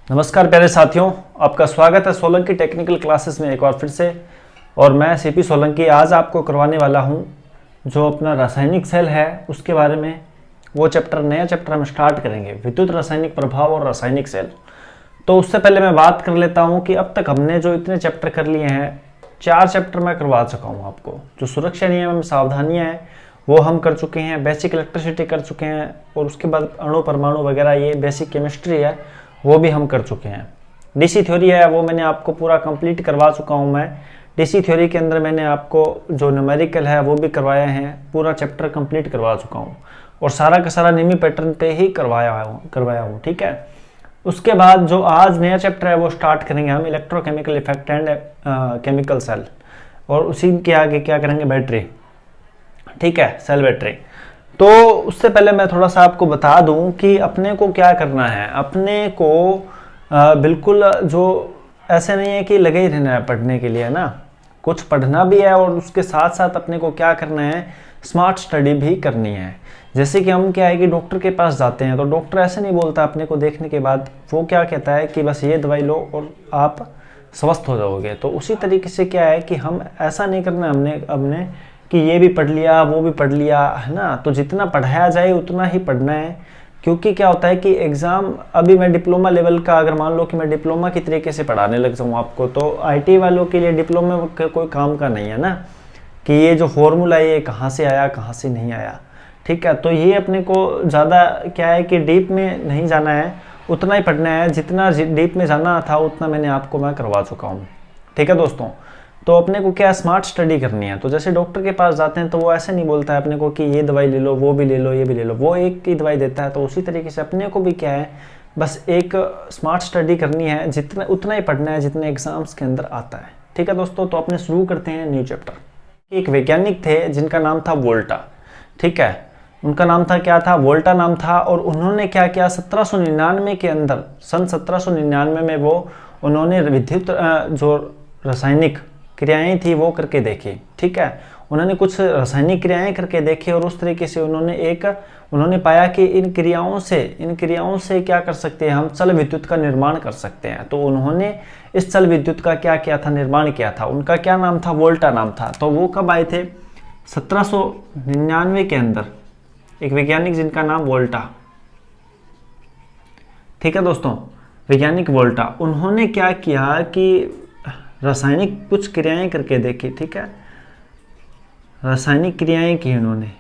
नमस्कार प्यारे साथियों, आपका स्वागत है सोलंकी टेक्निकल क्लासेस में एक बार फिर से। और मैं सीपी सोलंकी आज आपको करवाने वाला हूं जो अपना रासायनिक सेल है उसके बारे में। वो नया चैप्टर हम स्टार्ट करेंगे, विद्युत रासायनिक प्रभाव और रासायनिक सेल। तो उससे पहले मैं बात कर लेता हूं कि अब तक हमने जो इतने चैप्टर कर लिए हैं, 4 चैप्टर मैं करवा चुका हूँ आपको। जो सुरक्षा नियम एवं सावधानियाँ हैं वो हम कर चुके हैं, बेसिक इलेक्ट्रिसिटी कर चुके हैं, और उसके बाद अणु परमाणु वगैरह ये बेसिक केमिस्ट्री है वो भी हम कर चुके हैं। डीसी थ्योरी है वो मैंने आपको पूरा कंप्लीट करवा चुका हूँ मैं। डीसी थ्योरी के अंदर मैंने आपको जो न्यूमेरिकल है वो भी करवाया है, पूरा चैप्टर कंप्लीट करवा चुका हूँ और सारा का सारा निमी पैटर्न पे ही करवाया हूँ, ठीक है। उसके बाद जो आज नया चैप्टर है वो स्टार्ट करेंगे हम, electrochemical effect and chemical cell, और उसी के आगे क्या करेंगे, बैटरी, ठीक है, सेल बैटरी। तो उससे पहले मैं थोड़ा सा आपको बता दूं कि अपने को क्या करना है। अपने को बिल्कुल जो ऐसे नहीं है कि लगे ही रहना है पढ़ने के लिए ना, कुछ पढ़ना भी है और उसके साथ साथ अपने को क्या करना है, स्मार्ट स्टडी भी करनी है। जैसे कि हम क्या है कि डॉक्टर के पास जाते हैं तो डॉक्टर ऐसे नहीं बोलता अपने को देखने के बाद, वो क्या कहता है कि बस ये दवाई लो और आप स्वस्थ हो जाओगे। तो उसी तरीके से क्या है कि हम ऐसा नहीं करना हमने कि ये भी पढ़ लिया वो भी पढ़ लिया, है ना। तो जितना पढ़ाया जाए उतना ही पढ़ना है, क्योंकि क्या होता है कि एग्ज़ाम, अभी मैं डिप्लोमा लेवल का, अगर मान लो कि मैं डिप्लोमा की तरीके से पढ़ाने लग जाऊँ आपको, तो आईटी वालों के लिए डिप्लोमा कोई काम का नहीं है ना, कि ये जो फॉर्मूला ये कहाँ से आया कहाँ से नहीं आया, ठीक है। तो ये अपने को ज़्यादा क्या है कि डीप में नहीं जाना है, उतना ही पढ़ना है जितना डीप में जाना था उतना मैं करवा चुका हूँ, ठीक है दोस्तों। तो अपने को क्या स्मार्ट स्टडी करनी है। तो जैसे डॉक्टर के पास जाते हैं तो वो ऐसे नहीं बोलता है अपने को कि ये दवाई ले लो वो भी ले लो ये भी ले लो, वो एक ही दवाई देता है। तो उसी तरीके से अपने को भी क्या है, बस एक स्मार्ट स्टडी करनी है, जितना उतना ही पढ़ना है जितने एग्जाम्स के अंदर आता है, ठीक है दोस्तों। तो अपने शुरू करते हैं न्यू चैप्टर। एक वैज्ञानिक थे जिनका नाम था वोल्टा, ठीक है, उनका नाम था, क्या था, वोल्टा नाम था। और उन्होंने क्या किया, 1799 के अंदर, सन 1799 में वो उन्होंने विद्युत जो रासायनिक क्रियाएं थी वो करके देखी, ठीक है। उन्होंने कुछ रासायनिक क्रियाएं करके देखी और उस तरीके से उन्होंने पाया कि इन क्रियाओं से क्या कर सकते हैं हम, चल विद्युत का निर्माण कर सकते हैं। तो उन्होंने इस चल विद्युत का क्या किया था, निर्माण किया था। उनका क्या नाम था, वोल्टा नाम था। तो वो कब आए थे, 1799 के अंदर, एक वैज्ञानिक जिनका नाम वोल्टा, ठीक है दोस्तों, वैज्ञानिक वोल्टा। उन्होंने क्या किया कि रासायनिक कुछ क्रियाएं करके देखी, ठीक है, रासायनिक क्रियाएं की उन्होंने,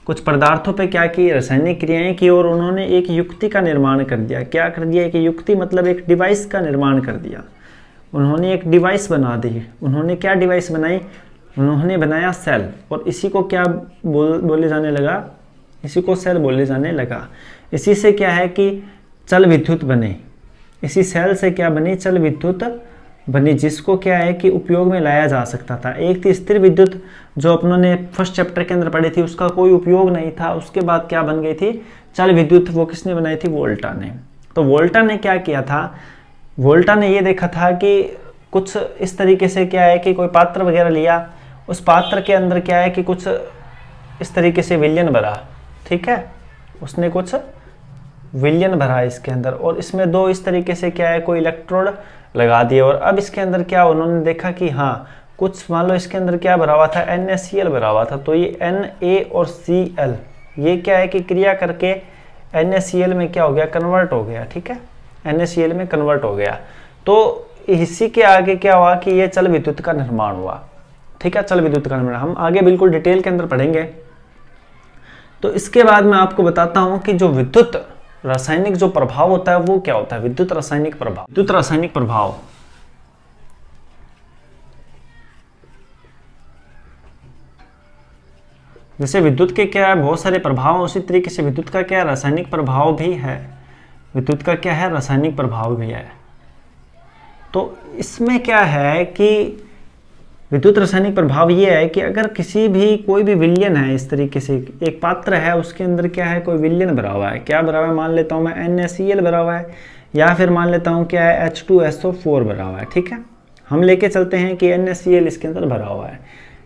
कुछ पदार्थों पे क्या की, रासायनिक क्रियाएं की, और उन्होंने एक युक्ति का निर्माण कर दिया। क्या कर दिया, एक युक्ति मतलब एक डिवाइस का निर्माण कर दिया। उन्होंने एक डिवाइस बना दी। उन्होंने क्या डिवाइस बनाई, उन्होंने बनाया सेल, और इसी को क्या बोले जाने लगा, इसी को सेल बोले जाने लगा। इसी से क्या है कि चल विद्युत बने, इसी सेल से क्या बनी, चल विद्युत बनी, जिसको क्या है कि उपयोग में लाया जा सकता था। एक थी स्थिर विद्युत जो अपनों फर्स्ट चैप्टर के अंदर पढ़ी थी, उसका कोई उपयोग नहीं था। उसके बाद क्या बन गई थी, चल विद्युत, वो किसने बनाई थी, वोल्टा ने। तो वोल्टा ने क्या किया था, वोल्टा ने ये देखा था कि कुछ इस तरीके से क्या है कि कोई पात्र वगैरह लिया, उस पात्र के अंदर क्या है कि कुछ इस तरीके से विलयन भरा, ठीक है, उसने कुछ विलयन भरा इसके अंदर, और इसमें दो इस तरीके से क्या है कोई इलेक्ट्रोड लगा दिए। और अब इसके अंदर क्या उन्होंने देखा कि हाँ, कुछ मान लो इसके अंदर क्या भरा हुआ था, NaCl भरा हुआ था। तो ये Na और Cl ये क्या है कि क्रिया करके NaCl में क्या हो गया, कन्वर्ट हो गया, ठीक है, NaCl में कन्वर्ट हो गया। तो इसी के आगे क्या हुआ कि ये चल विद्युत का निर्माण हुआ, ठीक है, चल विद्युत का निर्माण हम आगे बिल्कुल डिटेल के अंदर पढ़ेंगे। तो इसके बाद मैं आपको बताता हूँ कि जो विद्युत रासायनिक जो प्रभाव होता है वो क्या होता है, विद्युत रासायनिक प्रभाव। विद्युत रासायनिक प्रभाव, जैसे विद्युत के क्या है बहुत सारे प्रभाव, उसी तरीके से विद्युत का क्या है, रासायनिक प्रभाव भी है। विद्युत का क्या है, रासायनिक प्रभाव भी है। तो इसमें क्या है कि विद्युत रासायनिक प्रभाव ये है कि अगर कोई भी विलयन है, इस तरीके से एक पात्र है, उसके अंदर क्या है, कोई विलयन भरा हुआ है। क्या भरा हुआ है, मान लेता हूँ मैं NaCl भरा हुआ है, या फिर मान लेता हूँ क्या है H2SO4 भरा हुआ है, ठीक है। हम लेके चलते हैं कि NaCl इसके अंदर भरा हुआ है,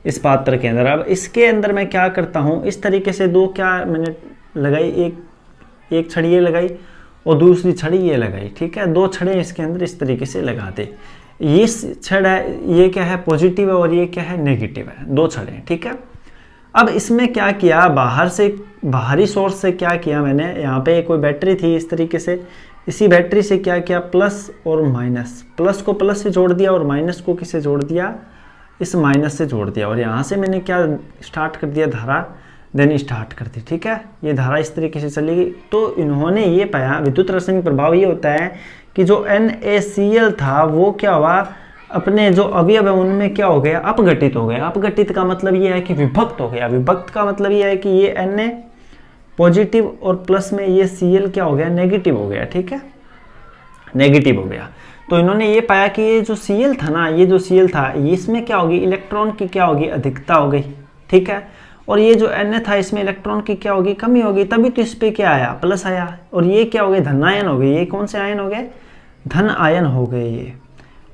इस पात्र के अंदर। अब इसके अंदर मैं क्या करता हूँ, इस तरीके से दो क्या मैंने लगाई, एक छड़िए लगाई, और दूसरी छड़ी ये लगाई, ठीक है, 2 छड़ें इसके अंदर इस तरीके से लगा दे। ये छड़ है, ये क्या है पॉजिटिव है और ये क्या है नेगेटिव है, 2 छड़ें, ठीक है। अब इसमें क्या किया, बाहरी सोर्स से क्या किया मैंने, यहाँ पे कोई बैटरी थी इस तरीके से, इसी बैटरी से क्या किया प्लस और माइनस, प्लस को प्लस से जोड़ दिया और माइनस को किससे जोड़ दिया, इस माइनस से जोड़ दिया। और यहाँ से मैंने क्या स्टार्ट कर दिया, धारा देनी स्टार्ट कर दी, ठीक है। ये धारा इस तरीके से चलेगी। तो इन्होंने ये पाया, विद्युत रासायनिक प्रभाव ये होता है कि जो NaCl था वो क्या हुआ, अपने जो अवयव है उनमें क्या हो गया, अपघटित हो गया। अपघटित का मतलब ये है कि विभक्त हो गया। विभक्त का मतलब ये है कि ये Na पॉजिटिव और प्लस में ये Cl क्या हो गया, नेगेटिव हो गया, ठीक है, नेगेटिव हो गया। तो इन्होंने ये पाया कि ये जो Cl था ना, ये जो Cl था इसमें क्या होगी, इलेक्ट्रॉन की क्या होगी, अधिकता हो गई, ठीक है। और ये जो Na था इसमें इलेक्ट्रॉन की क्या होगी, कमी होगी, तभी तो इस पे क्या आया, प्लस आया। और ये क्या हो गए, धन आयन हो गए। ये कौन से आयन हो गए, धन आयन हो गए ये।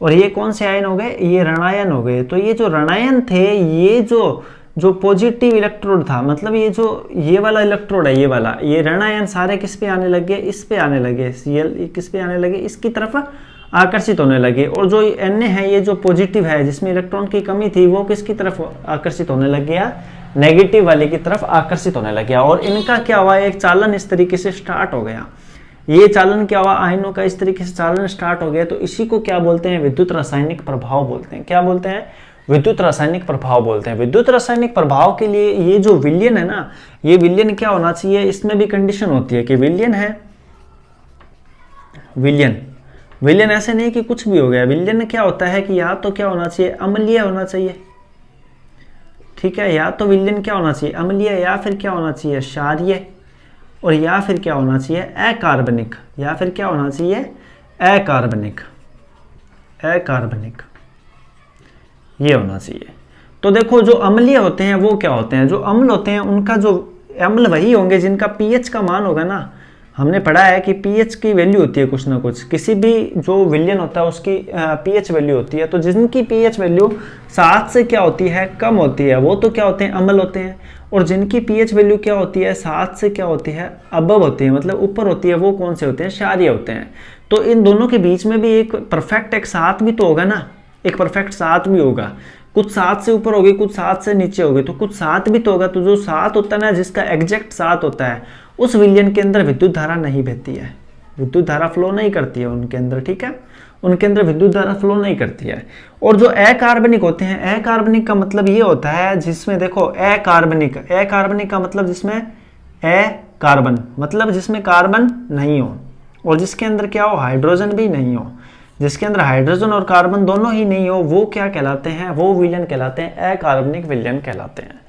और ये कौन से आयन हो गए, ये ऋणायन हो गए। तो ये जो ऋणायन थे, ये जो पॉजिटिव इलेक्ट्रोड था, मतलब ये वाला इलेक्ट्रोड है, ये वाला, ये ऋणायन सारे किस पे आने लगे, इस पे आने लगे, Cl किस पे आने लगे, इसकी तरफ आकर्षित होने लगे। और जो Na है, ये जो पॉजिटिव है जिसमें इलेक्ट्रॉन की कमी थी, वो किसकी तरफ आकर्षित होने लग गया, नेगेटिव वाले की तरफ आकर्षित होने लग गया। और इनका क्या हुआ, एक चालन इस तरीके से स्टार्ट हो गया। ये चालन क्या हुआ, आयनों का इस तरीके से चालन स्टार्ट हो गया। तो इसी को क्या बोलते हैं, विद्युत रासायनिक प्रभाव बोलते हैं। क्या बोलते हैं, विद्युत रासायनिक प्रभाव बोलते हैं। विद्युत रासायनिक प्रभाव के लिए ये जो विलयन है ना, ये विलयन क्या होना चाहिए, इसमें भी कंडीशन होती है कि विलयन है, विलयन ऐसे नहीं कि कुछ भी हो गया। विलयन क्या होता है कि या तो क्या होना चाहिए, अम्लीय होना चाहिए, ठीक है, या तो विलयन क्या होना चाहिए, अम्लीय, या फिर क्या होना चाहिए, क्षारीय, और या फिर क्या होना चाहिए, अकार्बनिक, या फिर क्या होना चाहिए, अकार्बनिक, ये होना चाहिए। तो देखो जो अम्लीय होते हैं वो क्या होते हैं, जो अम्ल होते हैं उनका जो अम्ल वही होंगे जिनका पीएच का मान होगा ना। हमने पढ़ा है कि पीएच की वैल्यू होती है कुछ ना कुछ, किसी भी जो विलयन होता है उसकी पीएच वैल्यू होती है। तो जिनकी पीएच वैल्यू 7 से क्या होती है, कम होती है, वो तो क्या होते हैं, अम्ल होते हैं। और जिनकी पीएच वैल्यू क्या होती है, 7 से क्या होती है, अबव होती है, मतलब ऊपर होती है, वो कौन से होते हैं, क्षारीय होते हैं। तो इन दोनों के बीच में भी एक परफेक्ट एक 7 भी तो होगा ना, एक परफेक्ट 7 भी होगा। कुछ 7 से ऊपर होगी, कुछ 7 से नीचे होगी, तो कुछ 7 भी तो होगा। तो जो 7 होता है ना, जिसका एग्जैक्ट 7 होता है, उस विलयन के अंदर विद्युत धारा नहीं बहती है, विद्युत धारा फ्लो नहीं करती है उनके अंदर, ठीक है, उनके अंदर विद्युत धारा फ्लो नहीं करती है। और जो अकार्बनिक होते हैं, अकार्बनिक का मतलब ये होता है जिसमें देखो अकार्बनिक का मतलब जिसमें कार्बन, मतलब जिसमें कार्बन नहीं हो, और जिसके अंदर क्या हो, हाइड्रोजन भी नहीं हो, जिसके अंदर हाइड्रोजन और कार्बन दोनों ही नहीं हो, वो क्या कहलाते हैं, वो विलयन कहलाते हैं, अकार्बनिक विलयन कहलाते हैं।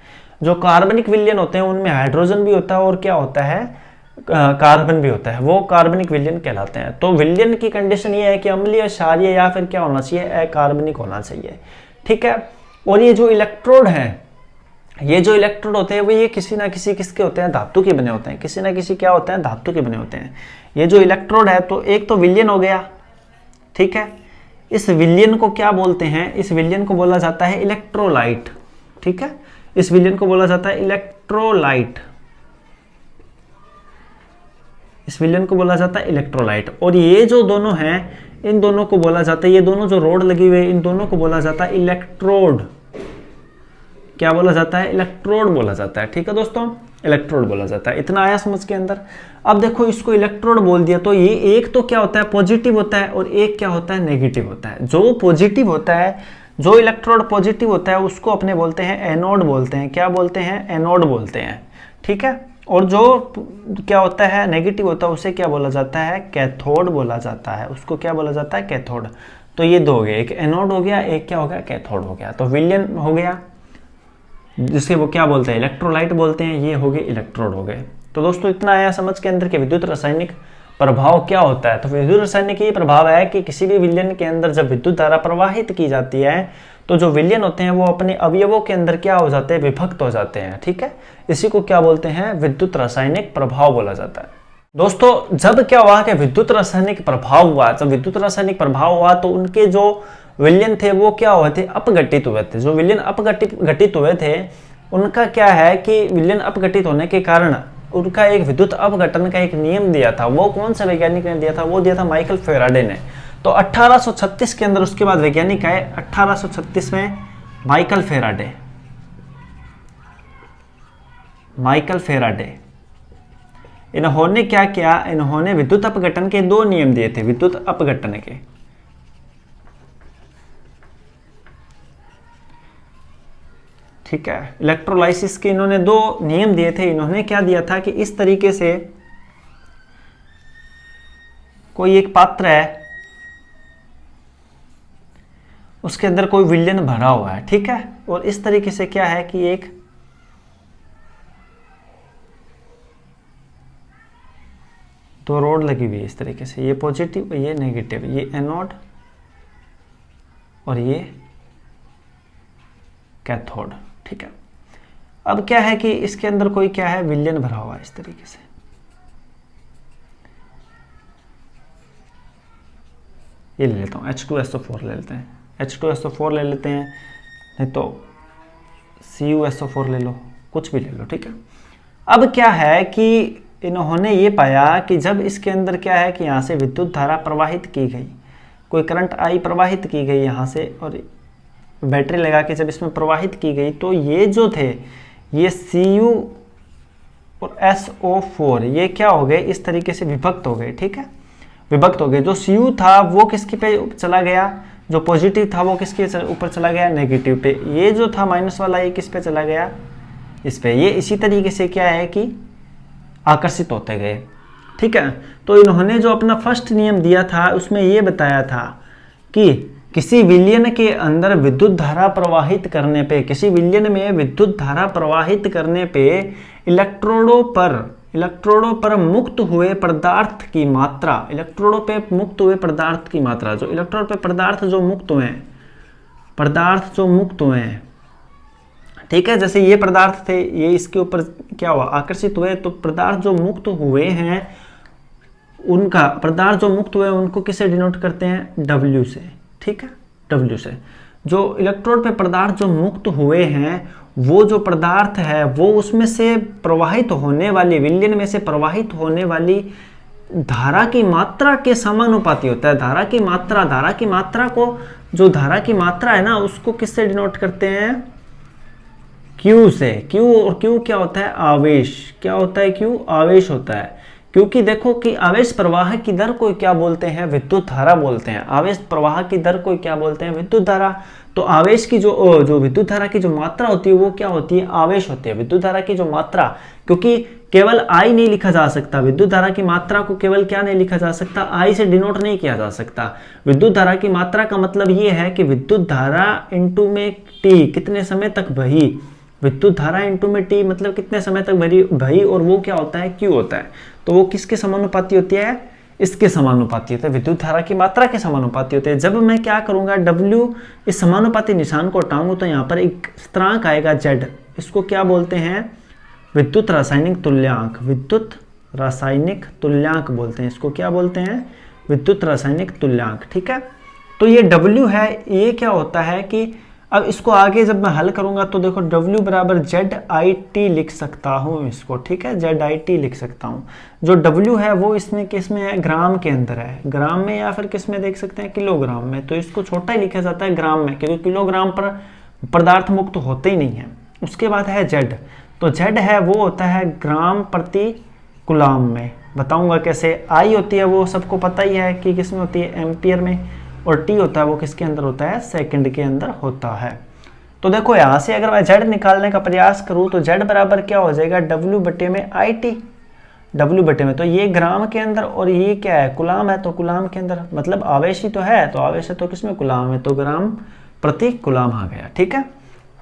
जो कार्बनिक विलयन होते हैं उनमें हाइड्रोजन भी होता है और क्या होता है, कार्बन भी होता है, वो कार्बनिक विलयन कहलाते हैं। तो विलयन की कंडीशन ये है कि अम्लीय, क्षारीय, या फिर क्या होना चाहिए, अकार्बनिक होना चाहिए, ठीक है। और ये जो इलेक्ट्रोड है, ये जो इलेक्ट्रोड होते हैं वो ये किसी ना किसी किसके होते हैं, धातु के बने होते हैं, किसी ना किसी क्या होते हैं, धातु के बने होते हैं। ये जो इलेक्ट्रोड है, तो एक तो विलयन हो गया, ठीक है, इस विलयन को क्या बोलते हैं, इस विलयन को बोला जाता है इलेक्ट्रोलाइट, ठीक है, इस विलयन को बोला जाता है इलेक्ट्रोलाइट, इस विलयन को बोला जाता है इलेक्ट्रोलाइट। और ये जो दोनों हैं, इन दोनों को बोला जाता है, ये दोनों जो रोड लगी हुई है, इन दोनों को बोला जाता है इलेक्ट्रोड। क्या बोला जाता है, इलेक्ट्रोड बोला जाता है, ठीक है दोस्तों, इलेक्ट्रोड बोला जाता है। इतना आया समझ के अंदर। अब देखो इसको इलेक्ट्रोड बोल दिया, तो ये एक तो क्या होता है, पॉजिटिव होता है, और एक क्या होता है, नेगेटिव होता है। जो पॉजिटिव होता है, जो इलेक्ट्रोड पॉजिटिव होता है, उसको अपने बोलते हैं एनोड बोलते हैं। क्या बोलते हैं, एनोड बोलते हैं, ठीक है। और जो क्या होता है, नेगेटिव होता है, उसे क्या बोला जाता है, कैथोड बोला जाता है, उसको क्या बोला जाता है, कैथोड। तो ये दो हो गए, एक एनोड हो गया, एक क्या हो गया, कैथोड हो गया। तो विलयन हो गया जिसे वो क्या बोलते हैं, इलेक्ट्रोलाइट बोलते हैं, ये हो गए इलेक्ट्रोड हो गए। तो दोस्तों इतना आया समझ के अंदर कि विद्युत रासायनिक प्रभाव क्या होता है। तो विद्युत रासायनिक ये प्रभाव है कि किसी भी विलयन के अंदर जब विद्युत धारा प्रवाहित की जाती है, तो जो विलयन होते हैं वो अपने अवयवों के अंदर क्या हो जाते हैं, विभक्त हो जाते हैं, ठीक है। इसी को क्या बोलते हैं, विद्युत रासायनिक प्रभाव बोला जाता है। दोस्तों जब क्या हुआ कि विद्युत रासायनिक प्रभाव हुआ, जब विद्युत रासायनिक प्रभाव हुआ तो उनके जो विलयन थे वो क्या हुए थे, अपघटित हुए थे। जो विलयन अपघटित हुए थे उनका क्या है कि विलयन अपघटित होने के कारण उनका एक विद्युत अपघटन का एक नियम दिया था। वो कौन सा वैज्ञानिक ने दिया था? वो दिया था माइकल फैराडे ने। तो 1836 के अंदर उसके बाद वैज्ञानिक आए 1836 में माइकल फैराडे। इन्होंने क्या किया? इन्होंने विद्युत अपघटन के 2 नियम दिए थे, विद्युत अपघटन के। ठीक है, इलेक्ट्रोलाइसिस के इन्होंने 2 नियम दिए थे। इन्होंने क्या दिया था कि इस तरीके से कोई एक पात्र है, उसके अंदर कोई विलयन भरा हुआ है, ठीक है, और इस तरीके से क्या है कि एक तो रोड लगी हुई है इस तरीके से, ये पॉजिटिव ये नेगेटिव, ये एनोड और ये कैथोड। ठीक है, अब क्या है कि इसके अंदर कोई क्या है, विलयन भरा हुआ है इस तरीके से। ये ले लेता हूँ, H2SO4 ले लेते हैं, H2SO4 ले लेते हैं, नहीं तो CuSO4 ले लो, कुछ भी ले लो। ठीक है, अब क्या है कि इन्होंने ये पाया कि जब इसके अंदर क्या है कि यहाँ से विद्युत धारा प्रवाहित की गई, कोई करंट आई प्रवाहित की गई यहाँ से, और बैटरी लगा के जब इसमें प्रवाहित की गई, तो ये जो थे ये Cu और SO4 ये क्या हो गए, इस तरीके से विभक्त हो गए। ठीक है, विभक्त हो गए। जो Cu था वो किसके पे चला गया, जो पॉजिटिव था वो किसके ऊपर चला गया, नेगेटिव पे। ये जो था माइनस वाला ये किस पे चला गया, इस पे। ये इसी तरीके से क्या है कि आकर्षित होते गए। ठीक है, तो इन्होंने जो अपना फर्स्ट नियम दिया था उसमें ये बताया था कि किसी विलयन के अंदर विद्युत धारा प्रवाहित करने पे, किसी विलयन में विद्युत धारा प्रवाहित करने पे इलेक्ट्रोडों पर मुक्त हुए पदार्थ की मात्रा, इलेक्ट्रोडों पे मुक्त हुए पदार्थ की मात्रा, जो इलेक्ट्रोड पे पदार्थ जो मुक्त हुए हैं, ठीक है, जैसे ये पदार्थ थे, ये इसके ऊपर क्या हुआ, आकर्षित हुए, तो पदार्थ जो मुक्त हुए हैं उनको किससे डिनोट करते हैं, W से। ठीक है, W से। जो इलेक्ट्रोड पे पदार्थ जो मुक्त हुए हैं, वो जो पदार्थ है वो उसमें से प्रवाहित होने वाली, विलयन में से प्रवाहित होने वाली धारा की मात्रा के समानुपाती होता है। धारा की मात्रा है ना, उसको किससे डिनोट करते हैं, Q से। Q और Q क्या होता है, आवेश। क्या होता है, Q आवेश होता है। क्योंकि देखो कि आवेश प्रवाह की दर को क्या बोलते हैं, विद्युत धारा बोलते हैं। आवेश प्रवाह की दर को क्या बोलते हैं, विद्युत धारा। तो आवेश की जो विद्युत धारा की जो मात्रा होती है वो क्या होती है, आवेश होती है। विद्युत धारा की जो मात्रा, क्योंकि केवल I नहीं लिखा जा सकता, विद्युत धारा की मात्रा को केवल क्या नहीं लिखा जा सकता, I से डिनोट नहीं किया जा सकता। विद्युत धारा की मात्रा का मतलब ये है कि विद्युत धारा इंटू में T कितने समय तक बही, विद्युत धारा इंटू में T मतलब कितने समय तक बही, और वो क्या होता है, Q होता है। तो वो किसके समानुपाती होती है, इसके समानुपाती होते हैं, विद्युत धारा की मात्रा के समानुपाती होते हैं। जब मैं क्या करूंगा, W इस समानुपाती निशान को हटाऊंगा तो यहाँ पर एक स्थिरांक आएगा Z, इसको क्या बोलते हैं, विद्युत रासायनिक तुल्यांक। विद्युत रासायनिक तुल्यांक बोलते हैं इसको, क्या बोलते हैं, विद्युत रासायनिक तुल्यांक। ठीक है, तो ये W है, ये क्या होता है कि अब इसको आगे जब मैं हल करूंगा तो देखो W बराबर ZIT लिख सकता हूं इसको। ठीक है, ZIT लिख सकता हूं। जो W है वो इसमें किस में है, ग्राम के अंदर है, ग्राम में, या फिर किस में देख सकते हैं, किलोग्राम में। तो इसको छोटा ही लिखा जाता है ग्राम में, क्योंकि किलोग्राम पर पदार्थ मुक्त होते ही नहीं है। उसके बाद है Z, तो Z है वो होता है ग्राम प्रति कूलाम में। बताऊंगा कैसे। I होती है वो सबको पता ही है कि किस में होती है, एम्पियर में, और T होता है वो किसके अंदर होता है, सेकंड के अंदर होता है। तो देखो यहाँ से अगर मैं Z निकालने का प्रयास करूँ तो Z बराबर क्या हो जाएगा, W बटे में IT, W बटे में, तो ये ग्राम के अंदर और ये क्या है, कूलाम है, तो कूलाम के अंदर, मतलब आवेश ही तो है, तो आवेश है तो किसमें, कूलाम है, तो ग्राम प्रति कूलाम आ गया। ठीक है,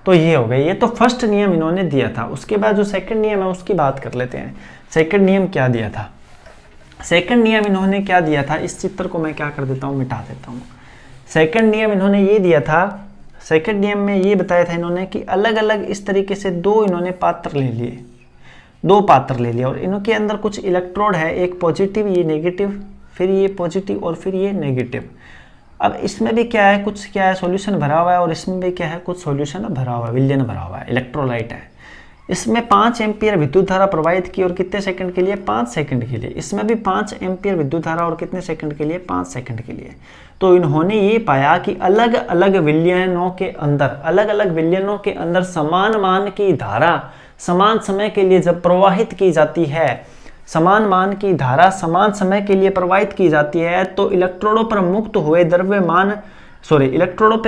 तो ये हो गया। ये तो फर्स्ट नियम इन्होंने दिया था। उसके बाद जो सेकंड नियम है उसकी बात कर लेते हैं। सेकंड नियम क्या दिया था, सेकंड नियम इन्होंने क्या दिया था, इस चित्र को मैं क्या कर देता हूँ, मिटा देता हूँ। सेकंड नियम इन्होंने ये दिया था, सेकंड नियम में ये बताया था इन्होंने कि अलग अलग इस तरीके से इन्होंने पात्र ले लिए, 2 पात्र ले लिए, और इनके अंदर कुछ इलेक्ट्रोड है, एक पॉजिटिव, ये नेगेटिव, फिर ये पॉजिटिव और फिर ये नेगेटिव। अब इसमें भी क्या है, कुछ क्या है, सॉल्यूशन भरा हुआ है, और इसमें भी क्या है, कुछ सॉल्यूशन भरा हुआ है, विलयन भरा हुआ है, इलेक्ट्रोलाइट है। इसमें 5 एम्पियर विद्युत धारा प्रवाहित की और कितने सेकंड के लिए? 5 सेकंड के लिए। इसमें भी 5 एम्पियर विद्युत धारा और कितने सेकंड के लिए? 5 सेकंड के लिए। तो इन्होंने ये पाया कि अलग अलग विलयनों के अंदर समान मान की धारा समान समय के लिए जब प्रवाहित की जाती है, समान मान की धारा समान समय के लिए प्रवाहित की जाती है, तो इलेक्ट्रोडों पर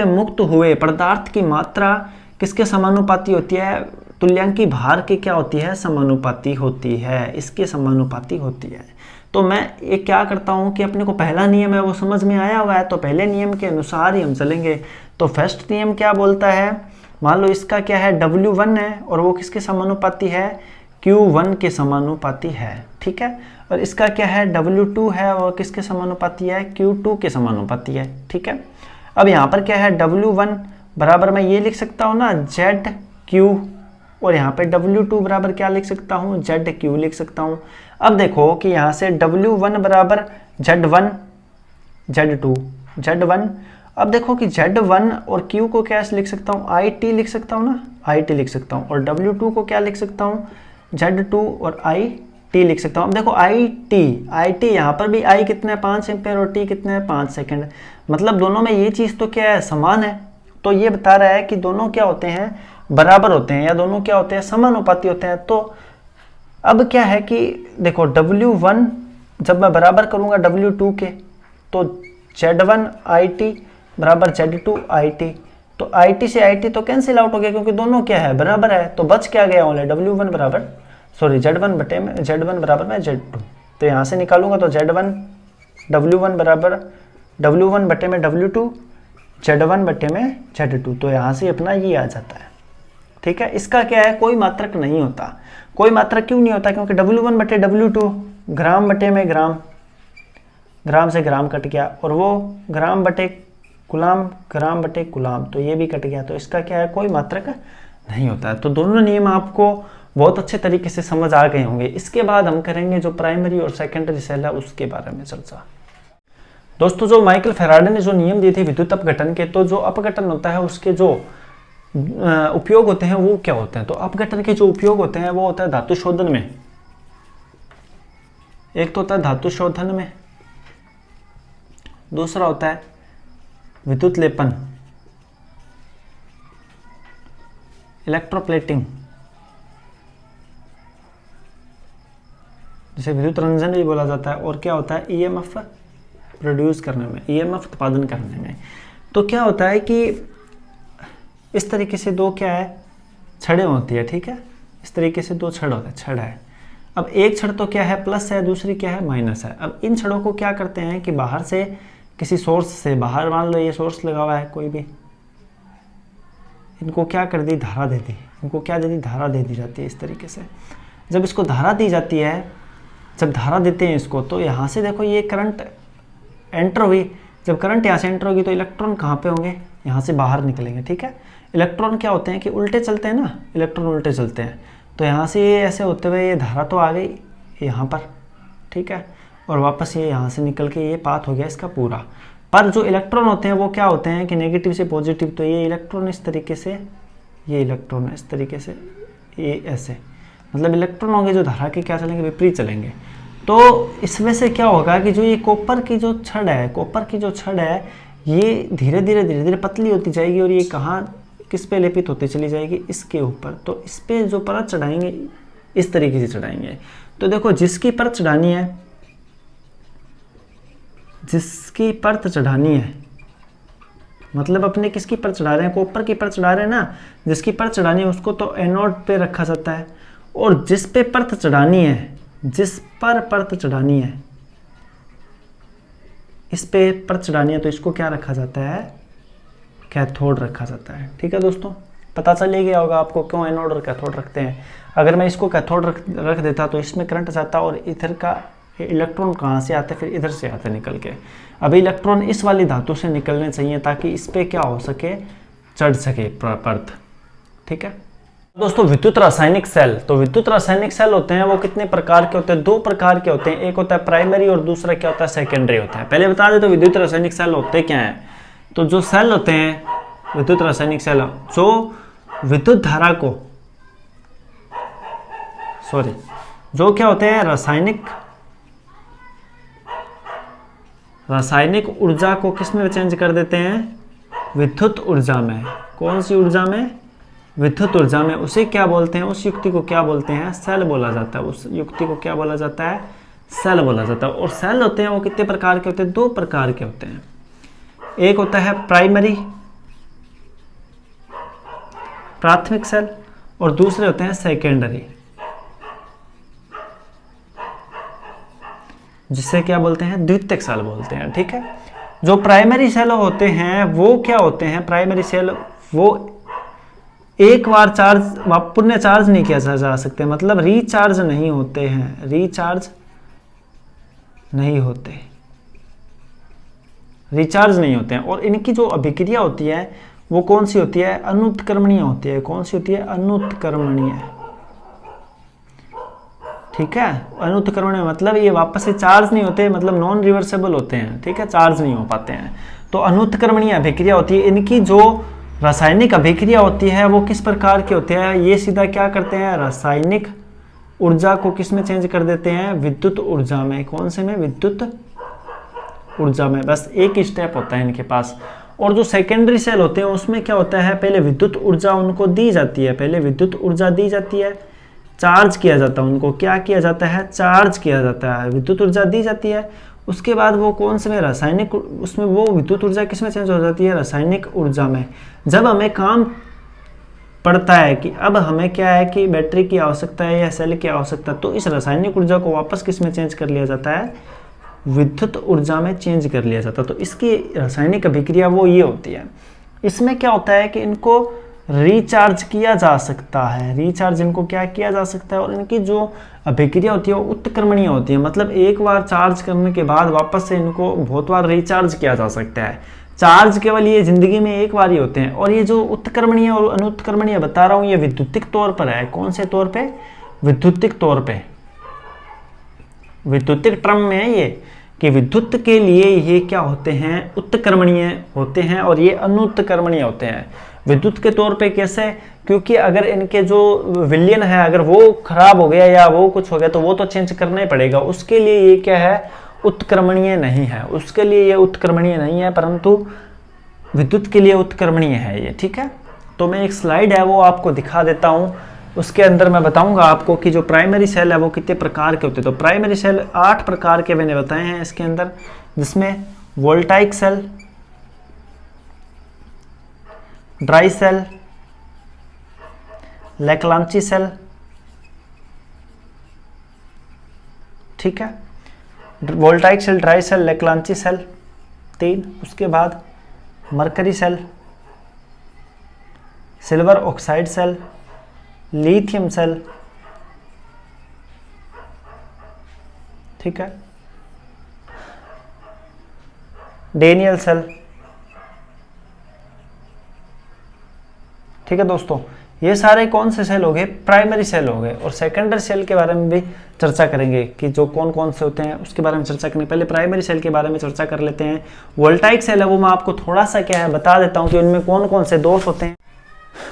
मुक्त हुए पदार्थ की मात्रा किसके समानुपाती होती है? तुल्यांकी भार की क्या होती है? समानुपाती होती है, इसके समानुपाती होती है। तो मैं एक क्या करता हूं कि अपने को पहला नियम है वो समझ में आया हुआ है, तो पहले नियम के अनुसार ही हम चलेंगे। तो फर्स्ट नियम क्या बोलता है? मान लो इसका क्या है? W1 है और वो किसके समानुपाती है? Q1 के समानुपाती है, ठीक है। और इसका क्या है? W2 है और किसके समानुपाती है? Q2 के समानुपाती है, ठीक है। अब यहाँ पर क्या है? W1 बराबर मैं ये लिख सकता हूँ ना ZQ, और यहाँ पे W2 बराबर क्या लिख सकता हूँ? ZQ लिख सकता हूँ। अब देखो कि यहाँ से W1 बराबर Z1 Z2 Z1। अब देखो कि Z1 और Q को क्या लिख सकता हूँ? IT लिख सकता हूँ ना, IT लिख सकता हूँ। और W2 को क्या लिख सकता हूँ? Z2 और IT लिख सकता हूँ। अब देखो IT यहाँ पर भी I कितना है? 5 एम्पियर और T कितना है? 5 सेकंड। मतलब दोनों में ये चीज़ तो क्या है? समान है। तो ये बता रहा है कि दोनों क्या होते हैं? बराबर होते हैं, या दोनों क्या होते हैं? समानुपाती होते हैं। तो अब क्या है कि देखो W1 जब मैं बराबर करूंगा W2 के, तो Z1 IT बराबर Z2 IT, तो IT से IT तो कैंसिल आउट हो गया क्योंकि दोनों क्या है? बराबर है। तो बच क्या गया? ओनली Z1 बराबर में Z2। तो यहाँ से निकालूंगा तो W1 बराबर W1 बटे में W2, Z1 बटे में Z2। तो यहाँ से अपना ये आ जाता है, ठीक है। इसका क्या है? कोई मात्रक नहीं होता। कोई मात्रक क्यों नहीं होता? क्योंकि W1 बटे W2 ग्राम बटे में ग्राम, ग्राम से ग्राम कट गया, और वो ग्राम बटे कुलाम, तो ये भी कट गया। तो इसका क्या है? कोई मात्रक नहीं होता है। तो दोनों नियम आपको बहुत अच्छे तरीके से समझ आ गए होंगे। इसके बाद हम करेंगे जो प्राइमरी और सेकेंडरी सेल है उसके बारे में चर्चा। दोस्तों, जो माइकल फैराडे ने जो नियम दिए थे विद्युत अपघटन के, तो जो अपघटन होता है उसके जो उपयोग होते हैं वो क्या होते हैं? तो अपघटन के जो उपयोग होते हैं वो होता है धातु शोधन में। एक तो होता है धातु शोधन में, दूसरा होता है विद्युत लेपन, इलेक्ट्रोप्लेटिंग, जिसे विद्युत रंजन भी बोला जाता है, और क्या होता है? EMF प्रोड्यूस करने में, EMF उत्पादन करने में। तो क्या होता है कि इस तरीके से दो क्या है? छड़ें होती है, ठीक है। इस तरीके से दो छड़ होते हैं, छड़ है। अब एक छड़ तो क्या है? प्लस है, दूसरी क्या है? माइनस है। अब इन छड़ों को क्या करते हैं कि बाहर से किसी सोर्स से, बाहर मान लो ये सोर्स लगा हुआ है कोई भी, इनको क्या कर दी? धारा दे दी। इनको क्या दे दी? धारा दे दी जाती है इस तरीके से। जब इसको धारा दी जाती है, जब धारा देते हैं इसको, तो यहाँ से देखो ये करंट एंटर हुई। जब करंट यहाँ से एंटर होगी तो इलेक्ट्रॉन कहाँ पे होंगे? यहाँ से बाहर निकलेंगे, ठीक है। इलेक्ट्रॉन क्या होते हैं कि उल्टे चलते हैं ना, इलेक्ट्रॉन उल्टे चलते हैं। तो यहाँ से ये ऐसे होते हुए ये धारा तो आ गई यहाँ पर, ठीक है, और वापस ये यहाँ से निकल के ये पाथ हो गया इसका पूरा। पर जो इलेक्ट्रॉन होते हैं वो क्या होते हैं कि नेगेटिव से पॉजिटिव। तो ये इलेक्ट्रॉन इस तरीके से, ये इलेक्ट्रॉन इस तरीके से, ये ऐसे, मतलब इलेक्ट्रॉन होंगे जो धारा के क्या चलेंगे? विपरीत चलेंगे। तो इसमें से क्या होगा कि जो ये कॉपर की जो छड़ है, ये धीरे धीरे पतली होती जाएगी, और ये कहाँ, किस पे लेपित होती चली जाएगी? इसके ऊपर। तो इस पे जो परत चढ़ाएंगे इस तरीके से चढ़ाएंगे। तो देखो जिसकी परत चढ़ानी है, मतलब अपने किसकी परत चढ़ा रहे हैं? कॉपर की परत चढ़ा रहे हैं ना। जिसकी परत चढ़ानी है उसको तो एनोड पे रखा जाता है, और जिस पे परत चढ़ानी है, जिस पर परत चढ़ानी है, इस पे परत चढ़ानी है, तो इसको क्या रखा जाता है? कैथोड रखा जाता है, ठीक है दोस्तों। पता चल ही गया होगा आपको क्यों एनोड और कैथोड रखते हैं। अगर मैं इसको कैथोड रख देता तो इसमें करंट जाता, और इधर का इलेक्ट्रॉन कहाँ से आते? फिर इधर से आते निकल के। अभी इलेक्ट्रॉन इस वाली धातु से निकलने चाहिए ताकि इस पे क्या हो सके? चढ़ सके परत, ठीक है दोस्तों। विद्युत रासायनिक सेल, तो विद्युत रासायनिक सेल होते हैं वो कितने प्रकार के होते हैं? 2 प्रकार के होते हैं। एक होता है प्राइमरी और दूसरा क्या होता है? सेकेंडरी होता है। पहले बता दे तो विद्युत रासायनिक सेल होते क्या हैं। तो जो सेल होते हैं विद्युत रासायनिक सेल, जो विद्युत धारा को सॉरी, जो क्या होते हैं रासायनिक ऊर्जा को किस में चेंज कर देते हैं? विद्युत ऊर्जा में। कौन सी ऊर्जा में? विद्युत ऊर्जा में। उसे क्या बोलते हैं? उस युक्ति को क्या बोलते हैं? सेल बोला जाता है। उस युक्ति को क्या बोला जाता है? सेल बोला जाता है। और सेल होते हैं वो कितने प्रकार के होते हैं? 2 प्रकार के होते हैं। एक होता है प्राइमरी, प्राथमिक सेल, और दूसरे होते हैं सेकेंडरी, जिसे क्या बोलते हैं? द्वितीयक सेल बोलते हैं। ठीक है, जो प्राइमरी सेल होते हैं वो क्या होते हैं? प्राइमरी सेल वो एक बार पुनः चार्ज नहीं किया जा सकते, मतलब रिचार्ज नहीं होते हैं, रिचार्ज नहीं होते हैं। और इनकी जो अभिक्रिया होती है वो कौन सी होती है? अनुत्क्रमणीय होती है। कौन सी होती है? अनुत्क्रमणीय। ठीक है, अनुत्क्रमणीय मतलब ये वापस से चार्ज नहीं होते, मतलब नॉन रिवर्सेबल होते हैं। ठीक है, चार्ज नहीं हो पाते हैं, तो अनुत्क्रमणीय अभिक्रिया होती है। इनकी जो रासायनिक अभिक्रिया होती है वो किस प्रकार की होती है? ये सीधा क्या करते हैं? रासायनिक ऊर्जा को किस में चेंज कर देते हैं? विद्युत ऊर्जा में। कौन से में? विद्युत ऊर्जा में। बस एक ही स्टेप होता है इनके पास। और जो सेकेंडरी सेल होते हैं उसमें क्या होता है? पहले विद्युत ऊर्जा उनको दी जाती है, चार्ज किया जाता है उनको। क्या किया जाता है? चार्ज किया जाता है, विद्युत ऊर्जा दी जाती है। उसके बाद वो कौन से में? रासायनिक, उसमें वो विद्युत ऊर्जा किस में चेंज हो जाती है? रासायनिक ऊर्जा में। जब हमें काम पड़ता है कि अब हमें क्या है कि बैटरी की आवश्यकता है या सेल की आवश्यकता, तो इस रासायनिक ऊर्जा को वापस किस में चेंज कर लिया जाता है? विद्युत ऊर्जा में चेंज कर लिया जाता है। तो इसकी रासायनिक अभिक्रिया वो ये होती है। इसमें क्या होता है कि इनको रिचार्ज किया जा सकता है, रिचार्ज इनको क्या किया जा सकता है। और इनकी जो अभिक्रिया होती है वो उत्क्रमणीय होती है, मतलब एक बार चार्ज करने के बाद वापस से इनको बहुत बार रिचार्ज किया जा सकता है। चार्ज केवल ये जिंदगी में एक बार ही होते हैं। और ये जो उत्क्रमणीय और अनुत्क्रमणीय बता रहा हूँ ये विद्युतिक तौर पर है। कौन से तौर पे? विद्युतिक तौर पे, विद्युतिक टर्म में है ये कि विद्युत के लिए ये क्या होते हैं? उत्क्रमणीय होते हैं और ये अनुत्क्रमणीय होते हैं। विद्युत के तौर पे कैसे? क्योंकि अगर इनके जो विलयन है अगर वो खराब हो गया या वो कुछ हो गया तो वो तो चेंज करना ही पड़ेगा। उसके लिए ये क्या है? उत्क्रमणीय नहीं है, उसके लिए ये उत्क्रमणीय नहीं है, परंतु विद्युत के लिए उत्क्रमणीय है ये। ठीक है, तो मैं एक स्लाइड है वो आपको दिखा देता हूँ। उसके अंदर मैं बताऊंगा आपको कि जो प्राइमरी सेल है वो कितने प्रकार के होते हैं। तो प्राइमरी सेल 8 प्रकार के मैंने बताए हैं इसके अंदर, जिसमें voltaic cell, dry cell, Leclanche cell, ठीक है, voltaic cell, dry cell, Leclanche cell 3। उसके बाद mercury cell, silver oxide cell, lithium cell, ठीक है, डेनियल सेल। ठीक है दोस्तों, ये सारे कौन से सेल हो गए? प्राइमरी सेल हो गए। और सेकेंडरी सेल के बारे में भी चर्चा करेंगे कि जो कौन कौन से होते हैं उसके बारे में चर्चा करेंगे। पहले प्राइमरी सेल के बारे में चर्चा कर लेते हैं। वोल्टाइक सेल है वो मैं आपको थोड़ा सा क्या है बता देता हूँ कि उनमें कौन कौन से दोष होते हैं।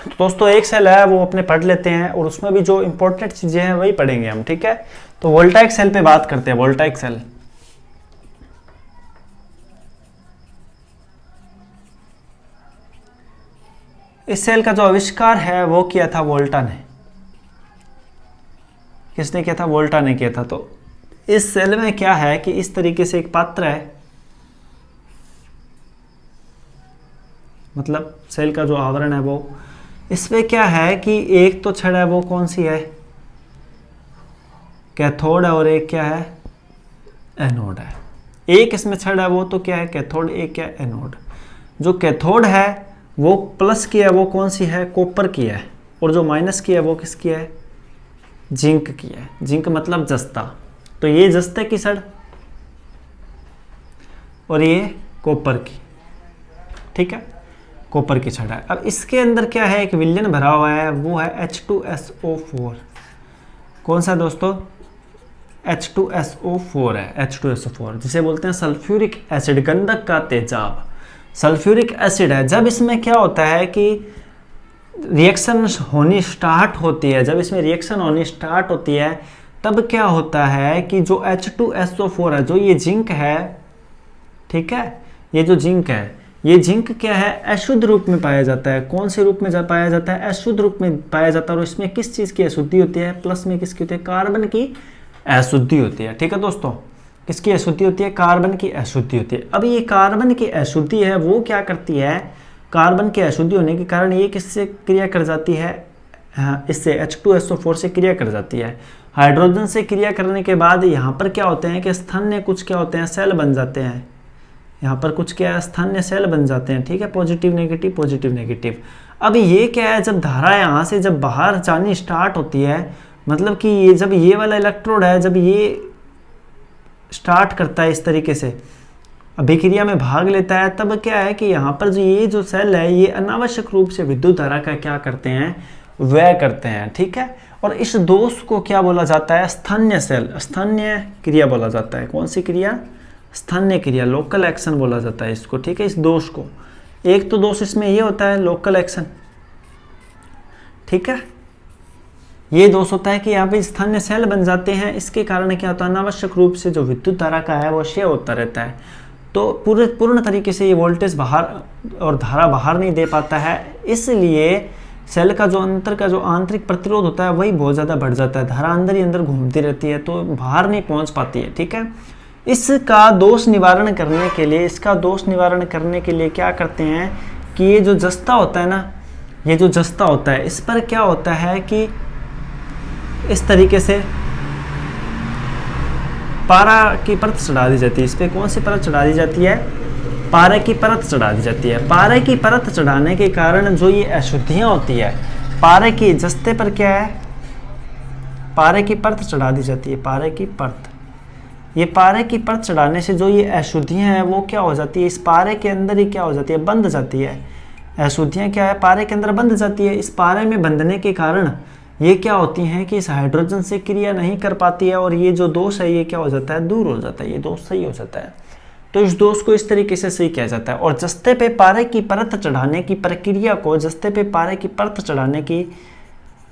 तो दोस्तों एक सेल है वो अपने पढ़ लेते हैं और उसमें भी जो इंपॉर्टेंट चीजें हैं वही पढ़ेंगे हम। ठीक है, तो वोल्टाइक सेल पे बात करते हैं। वोल्टाइक सेल, इस सेल का जो आविष्कार है वो किया था वोल्टा ने। किसने किया था? वोल्टा ने किया था। तो इस सेल में क्या है कि इस तरीके से एक पात्र है, मतलब सेल का जो आवरण है वो, इसमें क्या है कि एक तो छड़ है वो कौन सी है? कैथोड है, और एक क्या है? एनोड है। एक इसमें छड़ है वो तो क्या है? कैथोड, एक क्या? एनोड। जो कैथोड है वो प्लस की है वो कौन सी है? कॉपर की है। और जो माइनस की है वो किसकी है? जिंक की है। जिंक मतलब जस्ता। तो ये जस्ते की छड़ और ये कॉपर की, ठीक है, कॉपर की छड़ है। अब इसके अंदर क्या है? एक विलयन भरा हुआ है, वो है H2SO4। कौन सा दोस्तों? H2SO4 है, H2SO4 जिसे बोलते हैं सल्फ्यूरिक एसिड, गंधक का तेजाब। सल्फ्यूरिक एसिड है। जब इसमें क्या होता है कि रिएक्शन होनी स्टार्ट होती है, जब इसमें रिएक्शन होनी स्टार्ट होती है तब क्या होता है कि जो H2SO4 है, जो ये जिंक है, ठीक है, ये जो जिंक है, ये जिंक क्या है, अशुद्ध रूप में पाया जाता है। कौन से रूप में पाया जाता है? अशुद्ध रूप में पाया जाता है। और इसमें किस चीज़ की अशुद्धि होती है? प्लस में किसकी होती है? कार्बन की अशुद्धि होती है। ठीक है दोस्तों, किसकी अशुद्धि होती है? कार्बन की अशुद्धि होती है। अब ये कार्बन की अशुद्धि है वो क्या करती है? कार्बन की अशुद्धि होने के कारण ये किससे क्रिया कर जाती है? इससे H2SO4 से क्रिया कर जाती है। हाइड्रोजन से क्रिया करने के बाद यहाँ पर क्या होते हैं कि स्थानीय कुछ क्या होते हैं? सेल बन जाते हैं। यहाँ पर कुछ क्या है? स्थानीय सेल बन जाते हैं। ठीक है, पॉजिटिव नेगेटिव पॉजिटिव नेगेटिव। अब ये क्या है, जब धारा यहाँ से जब बाहर जानी स्टार्ट होती है, मतलब कि ये जब ये वाला इलेक्ट्रोड है, जब ये स्टार्ट करता है इस तरीके से अभिक्रिया में भाग लेता है, तब क्या है कि यहाँ पर जो ये जो सेल है ये अनावश्यक रूप से विद्युत धारा का क्या करते हैं? व्यय करते हैं। ठीक है, और इस दोष को क्या बोला जाता है? स्थानीय सेल, स्थानीय क्रिया बोला जाता है। कौन सी क्रिया? स्थानीय क्रिया, लोकल एक्शन बोला जाता है इसको। ठीक है, इस दोष को, एक तो दोष इसमें ये होता है लोकल एक्शन, ठीक है, ये दोष होता है कि यहाँ पे स्थानीय सेल बन जाते हैं। इसके कारण क्या होता है? अनावश्यक रूप से जो विद्युत धारा का है वो क्षय होता रहता है। तो पूर्ण तरीके से ये वोल्टेज बाहर और धारा बाहर नहीं दे पाता है, इसलिए सेल का जो अंतर का जो आंतरिक प्रतिरोध होता है वही बहुत ज़्यादा बढ़ जाता है। धारा अंदर ही अंदर घूमती रहती है तो बाहर नहीं पहुँच पाती है। ठीक है, इसका दोष निवारण करने के लिए, इसका दोष निवारण करने के लिए क्या करते हैं कि ये जो जस्ता होता है ना, ये जो जस्ता होता है, इस पर क्या होता है कि इस तरीके से पारा की परत चढ़ा दी जाती है। इस पर कौन सी परत चढ़ा दी जाती है? पारे की परत चढ़ा दी जाती है। पारे की परत चढ़ाने के कारण जो ये अशुद्धियाँ होती है, पारे की जस्ते पर क्या है? पारे की परत चढ़ा दी जाती है। पारे की परत, ये पारे की परत चढ़ाने से जो ये अशुद्धियाँ हैं वो क्या हो जाती है? इस पारे के अंदर ही क्या हो जाती है? बंध जाती है। अशुद्धियाँ क्या है? पारे के अंदर बंध जाती है। इस पारे में बंधने के कारण ये क्या होती हैं कि इस हाइड्रोजन से क्रिया नहीं कर पाती है और ये जो दोष है ये क्या हो जाता है? दूर हो जाता है, ये दोष सही हो जाता है। तो इस दोष को इस तरीके से सही किया जाता है। और जस्ते पे पारे की परत चढ़ाने की प्रक्रिया को, जस्ते पे पारे की परत चढ़ाने की,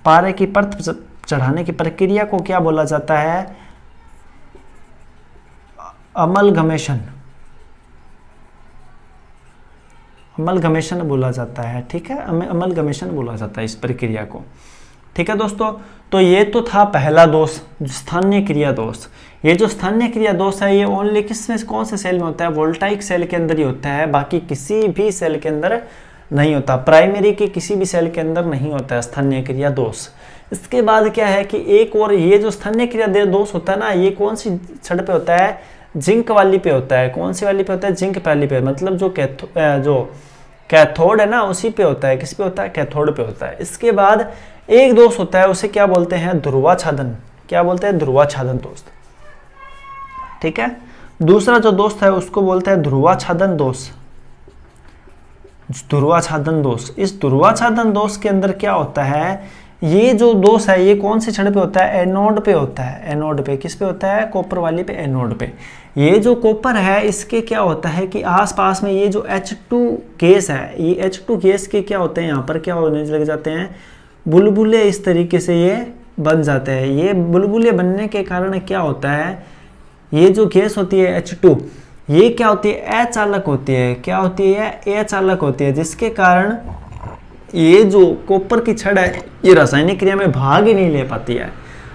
पारे की परत चढ़ाने की प्रक्रिया को क्या बोला जाता है? अमलगमेशन, अमलगमेशन बोला जाता है। ठीक है, अमलगमेशन बोला जाता है इस प्रक्रिया को। ठीक है दोस्तों, तो ये तो था पहला दोष, स्थानीय क्रिया दोष। ये जो स्थानीय क्रिया दोष है ये ओनली किस में, कौन से सेल में होता है? वोल्टाइक सेल के अंदर ही होता है, बाकी किसी भी सेल के अंदर नहीं होता। प्राइमरी के किसी भी सेल के अंदर नहीं होता है स्थानीय क्रिया दोष। इसके बाद क्या है कि एक और ये जो स्थानीय क्रिया दोष होता है ना, ये कौन सी छड़ पे होता है? जिंक वाली पे होता है। कौन सी वाली पे होता है? जिंक वाली पे, मतलब जो कैथोड है ना उसी पे होता है। किस पे होता है? कैथोड पे होता है। इसके बाद एक दोष होता है, उसे क्या बोलते हैं? ध्रुवाच्छादन। क्या बोलते हैं? ध्रुवाच्छादन दोष। ठीक है, दूसरा जो दोष है उसको बोलते हैं ध्रुवाच्छादन दोष। ध्रुवाच्छादन दोष, इस ध्रुवाच्छादन दोष के अंदर क्या होता है? ये जो दोष है ये कौन सी छड़ पे होता है? एनोड पे होता है। एनोड पे, किस पे होता है? कॉपर वाली पे, एनोड पे। ये जो कॉपर है इसके क्या होता है कि आसपास में ये जो H2 गैस है, ये H2 गैस के क्या होते हैं? यहाँ पर क्या होने लग जाते हैं? बुलबुले इस तरीके से ये बन जाते हैं। ये बुलबुले बनने के कारण क्या होता है? ये जो गैस होती है H2, ये क्या होती है? अचालक होती है। क्या होती है? अचालक होती है, जिसके कारण ये जो कॉपर की छड़ है ये रासायनिक क्रिया में भाग ही नहीं ले पाती है।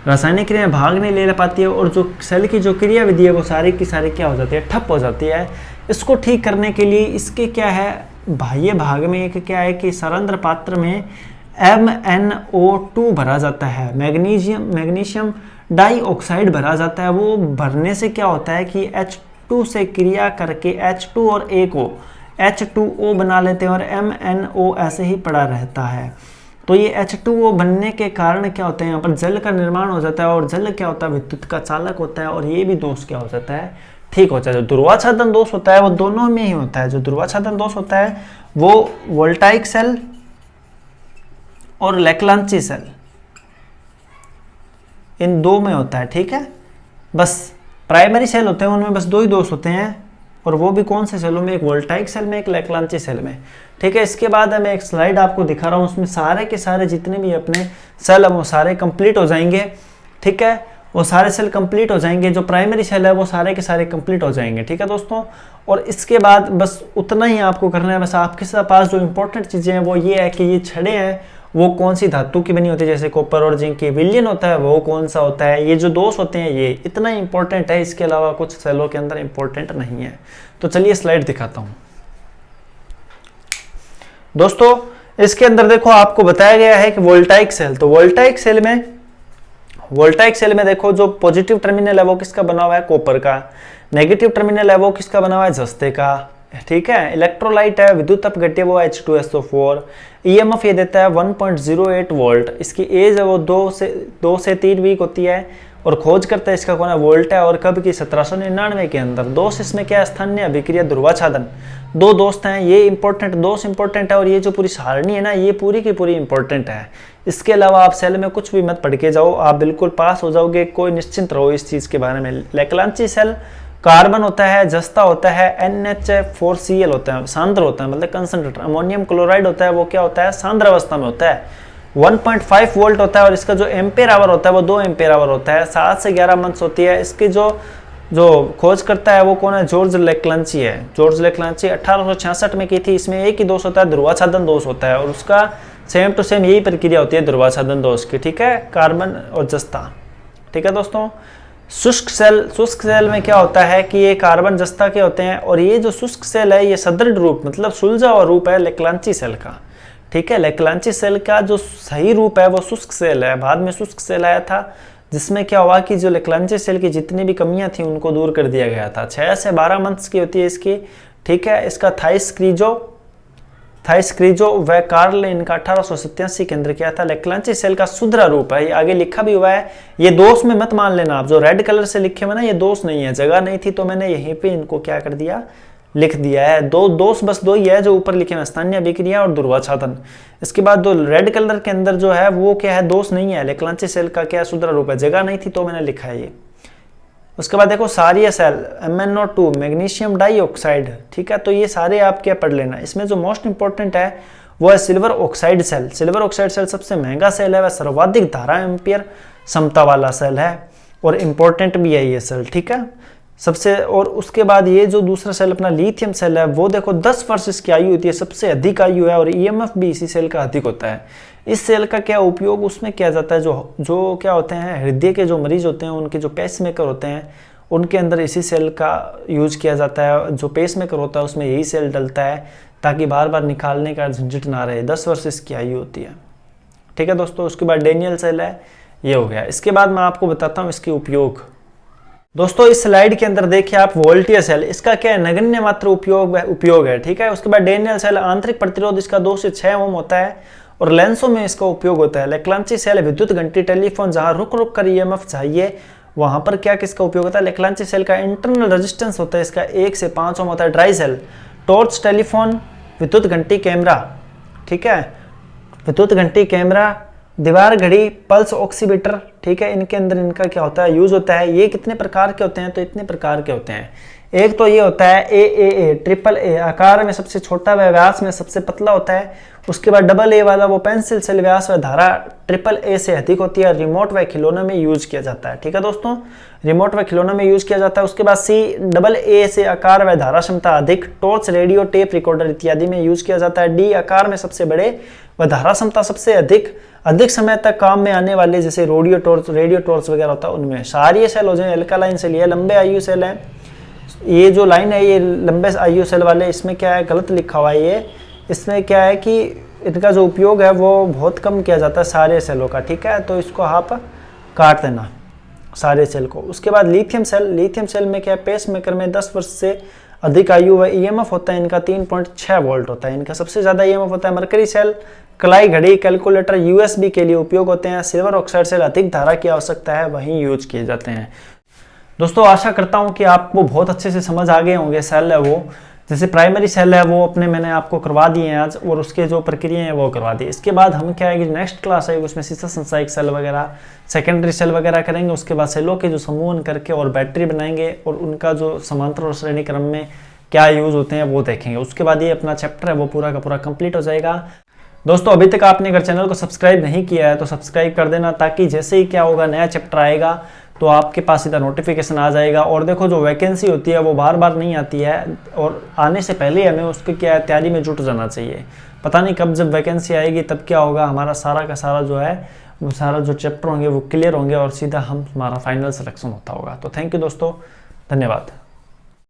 रासायनिक क्रिया में भाग नहीं ले पाती है और जो सेल की जो क्रिया विधि है वो सारी की सारी क्या हो जाती है? ठप हो जाती है। इसको ठीक करने के लिए इसके क्या है? बाह्य भाग में एक क्या है कि सरंध्र पात्र में MnO2 भरा जाता है, मैग्नीशियम डाइऑक्साइड भरा जाता है। वो भरने से क्या होता है कि H2 से क्रिया करके H2 और A को H2O बना लेते हैं और MnO ऐसे ही पड़ा रहता है। तो ये H2O बनने के कारण क्या होता है? यहाँ पर जल का निर्माण हो जाता है और जल क्या होता है? विद्युत का चालक होता है और ये भी दोष क्या हो जाता है? ठीक हो जाता है। जो ध्रुवाच्छादन दोष होता है वो दोनों में ही होता है। जो ध्रुवाच्छादन दोष होता है वो वोल्टाइक सेल और लेक्लांची सेल, इन दो में होता है। ठीक है, बस प्राइमरी सेल होते हैं उनमें बस दो ही दोष होते हैं, और वो भी कौन से सेलों में, एक वोल्टाइक सेल में, एक लेक्लांची सेल में। ठीक है, इसके बाद मैं एक स्लाइड आपको दिखा रहा हूँ, उसमें सारे के सारे जितने भी अपने सेल है वो सारे कंप्लीट हो जाएंगे। ठीक है, वो सारे सेल कंप्लीट हो जाएंगे, जो प्राइमरी सेल है वो सारे के सारे कंप्लीट हो जाएंगे। ठीक है दोस्तों, और इसके बाद बस उतना ही आपको करना है। बस आपके पास जो इंपॉर्टेंट चीज़ें हैं वो ये है कि ये छड़ें हैं वो कौन सी धातु की बनी होती है, जैसे कॉपर और जिंक की। विलियन होता है वो कौन सा होता है, ये जो दोष होते हैं ये इतना इंपॉर्टेंट है, इसके अलावा कुछ सेलों के अंदर इंपॉर्टेंट नहीं है। तो चलिए स्लाइड दिखाता हूँ दोस्तों। इसके अंदर देखो आपको बताया गया है कि वोल्टाइक सेल, तो वोल्टाइक सेल में देखो जो पॉजिटिव टर्मिनल है वो किसका बना हुआ है, कॉपर का। नेगेटिव टर्मिनल है वो किसका बना हुआ है, जस्ते का। ठीक है, इलेक्ट्रोलाइट है, विद्युत अपघट्य वो H2SO4। ईएमएफ ये देता है 1.08 वोल्ट। इसकी एज है वो 2 से 3 वीक होती है। और खोज करता है इसका कौन है, वोल्ट है, और कब की 1799 के अंदर। दोष इसमें क्या है, स्थानीय अभिक्रिया ध्रुवाच्छादन। दो दोस्त हैं, ये इंपॉर्टेंट, दोष इंपॉर्टेंट है, और ये जो पूरी सारणी है ना ये पूरी की पूरी इंपॉर्टेंट है। इसके अलावा आप सेल में कुछ भी मत पढ़ के जाओ, आप बिल्कुल पास हो जाओगे, कोई निश्चिंत रहो इस चीज के बारे में। लेक्लांची सेल कार्बन होता है, जस्ता होता है, NH4Cl होता है, सांद्र होता है, मतलब कंसंट्रेट। अमोनियम क्लोराइड होता है वो क्या होता है, सांद्र अवस्था में होता है। 1.5 वोल्ट होता है, और इसका जो एम्पेयर आवर होता है वो 2 एम्पेयर आवर होता है। 7 से 11 मंथ्स होती है। इसकी जो खोज करता है वो कौन है, जॉर्ज लेक्लांची है। जॉर्ज लेक्लांची 1866 में की थी। इसमें एक ही दोष होता है, ध्रुवाच्छादन दोष होता है, और उसका सेम टू सेम यही प्रक्रिया होती है ध्रुवाच्छादन दोष की। ठीक है, कार्बन और जस्ता। ठीक है दोस्तों, शुष्क सेल में क्या होता है कि ये कार्बन जस्ता के होते हैं, और ये जो शुष्क सेल है ये सदृढ़ रूप, मतलब सुलझा हुआ रूप है लेक्लांची सेल का। ठीक है, लेक्लांची सेल का जो सही रूप है वो शुष्क सेल है। बाद में शुष्क सेल आया था, जिसमें क्या हुआ कि जो लेक्लांची सेल की जितनी भी कमियां थी उनको दूर कर दिया गया था। 6 से 12 मंथ्स की होती है इसकी। ठीक है, इसका थाइस क्रीजो व कार्ल ने इनका 1887 के अंदर किया था। लेक्लांची सेल का शुद्र रूप है, ये आगे लिखा भी हुआ है। ये दोष में मत मान लेना आप, जो रेड कलर से लिखे हुए ना ये दोष नहीं है, जगह नहीं थी तो मैंने यहीं पे इनको क्या कर दिया, लिख दिया है। दो दोष बस दो ही है जो ऊपर लिखे हुए, स्थानीय अभिक्रिया और ध्रुवाच्छादन। इसके बाद जो रेड कलर के अंदर जो है वो क्या है, दोष नहीं है। लेक्लांची सेल का क्या शुद्र रूप है, जगह नहीं थी तो मैंने लिखा है ये। उसके बाद देखो सारिया सेल, MnO2 मैग्नीशियम डाइऑक्साइड। ठीक है, तो ये सारे आप क्या पढ़ लेना। इसमें जो मोस्ट इंपॉर्टेंट है वो है silver oxide cell. Silver oxide cell सबसे महंगा सेल है, वह सर्वाधिक धारा एम्पियर क्षमता वाला सेल है, और इंपॉर्टेंट भी है ये सेल। ठीक है, सबसे। और उसके बाद ये जो दूसरा सेल अपना लिथियम सेल है, वो देखो 10 वर्ष इसकी आयु होती है, सबसे अधिक आयु है, और ईएमएफ भी इसी सेल का अधिक होता है। इस सेल का क्या उपयोग उसमें किया जाता है, जो क्या होते हैं, हृदय के जो मरीज होते हैं, उनके जो पेसमेकर होते हैं, उनके अंदर इसी सेल का यूज किया जाता है। जो पेसमेकर होता है उसमें यही सेल डलता है, ताकि बार बार निकालने का झंझट ना रहे। 10 वर्ष इसकी आयु होती है। ठीक है दोस्तों, उसके बाद डेनियल सेल है, ये हो गया। इसके बाद मैं आपको बताता हूँ इसके उपयोग। दोस्तों इस स्लाइड के अंदर देखिए आप वोल्टियर सेल, इसका क्या है, नगण्य मात्र उपयोग है। ठीक है, उसके बाद डेनियल सेल, आंतरिक प्रतिरोध इसका 2 से 6 ओम होता है, और लेंसों में इसका उपयोग होता है। लेक्लांची सेल, विद्युत घंटी, टेलीफोन, जहां रुक रुक कर ईएमएफ चाहिए वहां पर क्या किसका उपयोग होता है। लेक्लांची सेल का इंटरनल रेजिस्टेंस होता है इसका 1 से 5 ओम होता है। ड्राई सेल, टॉर्च, टेलीफोन, विद्युत घंटी, कैमरा। ठीक है, विद्युत घंटी, कैमरा, दीवार घड़ी, पल्स ऑक्सीमीटर। ठीक है, इनके अंदर इनका क्या होता है, यूज होता है। ये कितने प्रकार के होते हैं, तो इतने प्रकार के होते हैं। एक तो ये होता है AAA, ट्रिपल A, आकार में सबसे छोटा व व्यास में सबसे पतला होता है। उसके बाद डबल A वाला वो पेंसिल सेल, व्यास व धारा ट्रिपल A से अधिक होती है, रिमोट व खिलौनों में यूज किया जाता है। ठीक है दोस्तों, रिमोट व खिलौनों में यूज किया जाता है। उसके बाद C, डबल A से आकार व धारा क्षमता अधिक, टॉर्च, रेडियो, टेप रिकॉर्डर इत्यादि में यूज किया जाता है। D, आकार में सबसे बड़े व धारा क्षमता सबसे अधिक समय तक काम में आने वाले, जैसे रेडियो टॉर्च वगैरह होता है उनमें। क्षारीय सेल हो जाए, अल्कालाइन सेल, ये लंबे आयु सेल है। ये जो लाइन है ये लंबे आयु सेल वाले, इसमें क्या है, गलत लिखा हुआ है ये। इसमें क्या है कि इनका जो उपयोग है वो बहुत कम किया जाता है सारे सेलों का। ठीक है, तो इसको आप काट देना सारे सेल को। उसके बाद लिथियम सेल में क्या है, पेस मेकर में 10 वर्ष से अधिक आयु व ईएमएफ होता है इनका 3.6 वोल्ट होता है। इनका सबसे ज्यादा ईएमएफ होता है। मरकरी सेल, कलाई घड़ी, कैलकुलेटर, यूएसबी के लिए उपयोग होते हैं। सिल्वर ऑक्साइड सेल, अधिक धारा की आवश्यकता है, वहीं यूज किए जाते हैं। दोस्तों आशा करता हूं कि आपको बहुत अच्छे से समझ आ गए होंगे। सेल है वो, जैसे प्राइमरी सेल है वो मैंने आपको करवा दिए हैं आज, और उसके जो प्रक्रिया है वो करवा दी। इसके बाद हम क्या है कि नेक्स्ट क्लास है उसमें शीशा संचायक सेल वगैरह, सेकेंडरी सेल वगैरह करेंगे। उसके बाद सेलों के जो समूहन करके और बैटरी बनाएंगे, और उनका जो समांतर और श्रेणी क्रम में क्या यूज़ होते हैं वो देखेंगे। उसके बाद ये अपना चैप्टर है वो पूरा का पूरा कंप्लीट हो जाएगा। दोस्तों अभी तक आपने अगर चैनल को सब्सक्राइब नहीं किया है तो सब्सक्राइब कर देना, ताकि जैसे ही क्या होगा नया चैप्टर आएगा तो आपके पास सीधा नोटिफिकेशन आ जाएगा। और देखो जो वैकेंसी होती है वो बार बार नहीं आती है, और आने से पहले हमें उसकी क्या है तैयारी में जुट जाना चाहिए। पता नहीं कब जब वैकेंसी आएगी तब क्या होगा, हमारा सारा का सारा जो है वो सारा जो चैप्टर होंगे वो क्लियर होंगे और सीधा हमारा फाइनल सिलेक्शन होता होगा। तो थैंक यू दोस्तों, धन्यवाद।